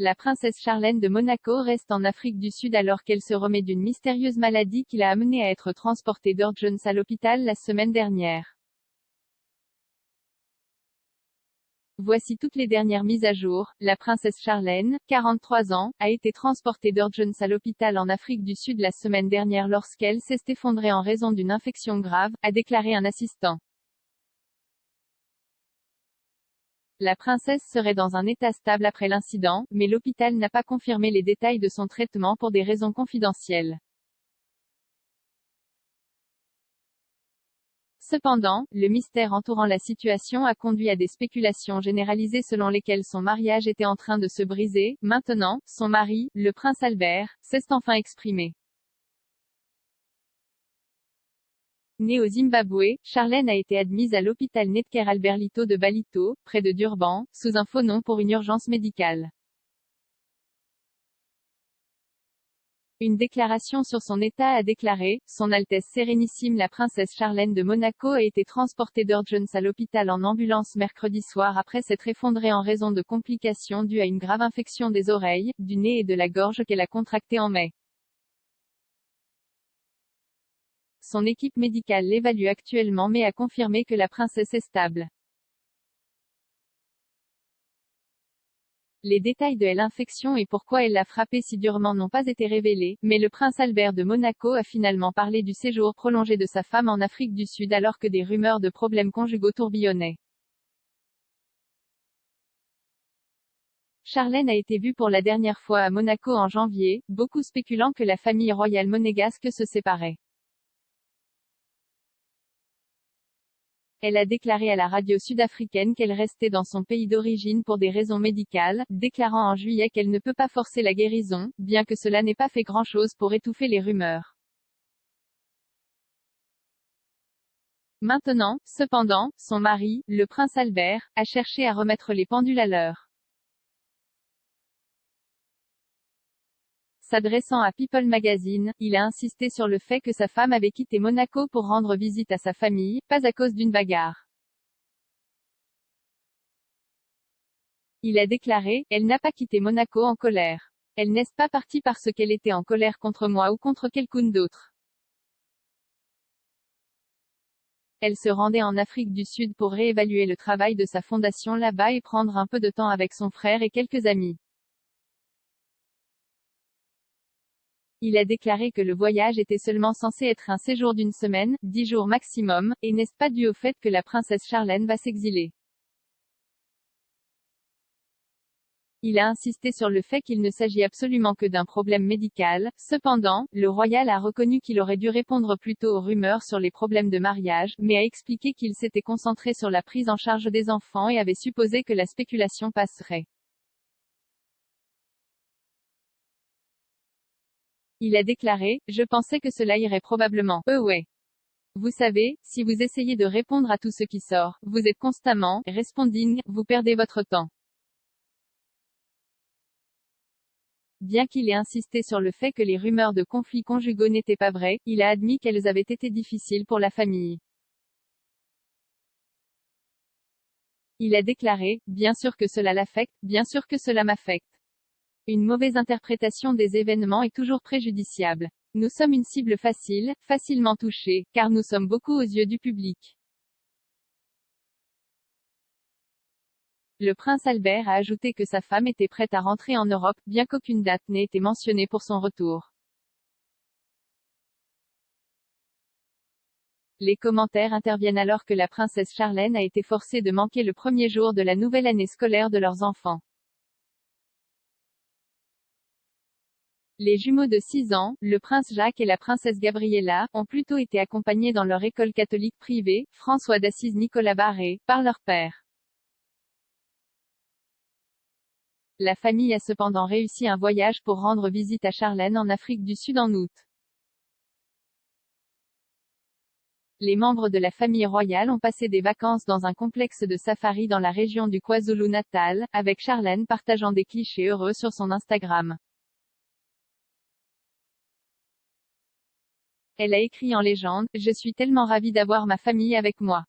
La princesse Charlène de Monaco reste en Afrique du Sud alors qu'elle se remet d'une mystérieuse maladie qui l'a amenée à être transportée d'urgence à l'hôpital la semaine dernière. Voici toutes les dernières mises à jour. La princesse Charlène, 43 ans, a été transportée d'urgence à l'hôpital en Afrique du Sud la semaine dernière lorsqu'elle s'est effondrée en raison d'une infection grave, a déclaré un assistant. La princesse serait dans un état stable après l'incident, mais l'hôpital n'a pas confirmé les détails de son traitement pour des raisons confidentielles. Cependant, le mystère entourant la situation a conduit à des spéculations généralisées selon lesquelles son mariage était en train de se briser. Maintenant, son mari, le prince Albert, s'est enfin exprimé. Née au Zimbabwe, Charlène a été admise à l'hôpital Netcare Alberlito de Ballito, près de Durban, sous un faux nom pour une urgence médicale. Une déclaration sur son état a déclaré « Son Altesse Sérénissime la princesse Charlène de Monaco a été transportée d'urgence à l'hôpital en ambulance mercredi soir après s'être effondrée en raison de complications dues à une grave infection des oreilles, du nez et de la gorge qu'elle a contractée en mai. Son équipe médicale l'évalue actuellement mais a confirmé que la princesse est stable. » Les détails de l'infection et pourquoi elle l'a frappée si durement n'ont pas été révélés, mais le prince Albert de Monaco a finalement parlé du séjour prolongé de sa femme en Afrique du Sud alors que des rumeurs de problèmes conjugaux tourbillonnaient. Charlène a été vue pour la dernière fois à Monaco en janvier, beaucoup spéculant que la famille royale monégasque se séparait. Elle a déclaré à la radio sud-africaine qu'elle restait dans son pays d'origine pour des raisons médicales, déclarant en juillet qu'elle ne peut pas forcer la guérison, bien que cela n'ait pas fait grand-chose pour étouffer les rumeurs. Maintenant, cependant, son mari, le prince Albert, a cherché à remettre les pendules à l'heure. S'adressant à People Magazine, il a insisté sur le fait que sa femme avait quitté Monaco pour rendre visite à sa famille, pas à cause d'une bagarre. Il a déclaré « Elle n'a pas quitté Monaco en colère. Elle n'est pas partie parce qu'elle était en colère contre moi ou contre quelqu'un d'autre. Elle se rendait en Afrique du Sud pour réévaluer le travail de sa fondation là-bas et prendre un peu de temps avec son frère et quelques amis. » Il a déclaré que le voyage était seulement censé être un séjour d'une semaine, 10 jours maximum, et n'est pas dû au fait que la princesse Charlène va s'exiler. Il a insisté sur le fait qu'il ne s'agit absolument que d'un problème médical. Cependant, le royal a reconnu qu'il aurait dû répondre plus tôt aux rumeurs sur les problèmes de mariage, mais a expliqué qu'il s'était concentré sur la prise en charge des enfants et avait supposé que la spéculation passerait. Il a déclaré « Je pensais que cela irait probablement. Ouais. Vous savez, si vous essayez de répondre à tout ce qui sort, vous êtes constamment responding, vous perdez votre temps. » Bien qu'il ait insisté sur le fait que les rumeurs de conflits conjugaux n'étaient pas vraies, il a admis qu'elles avaient été difficiles pour la famille. Il a déclaré « Bien sûr que cela l'affecte, bien sûr que cela m'affecte. Une mauvaise interprétation des événements est toujours préjudiciable. Nous sommes une cible facile, facilement touchée, car nous sommes beaucoup aux yeux du public. » Le prince Albert a ajouté que sa femme était prête à rentrer en Europe, bien qu'aucune date n'ait été mentionnée pour son retour. Les commentaires interviennent alors que la princesse Charlène a été forcée de manquer le premier jour de la nouvelle année scolaire de leurs enfants. Les jumeaux de 6 ans, le prince Jacques et la princesse Gabriella, ont plutôt été accompagnés dans leur école catholique privée, François d'Assise Nicolas Barré, par leur père. La famille a cependant réussi un voyage pour rendre visite à Charlène en Afrique du Sud en août. Les membres de la famille royale ont passé des vacances dans un complexe de safari dans la région du KwaZulu-Natal, avec Charlène partageant des clichés heureux sur son Instagram. Elle a écrit en légende « Je suis tellement ravie d'avoir ma famille avec moi.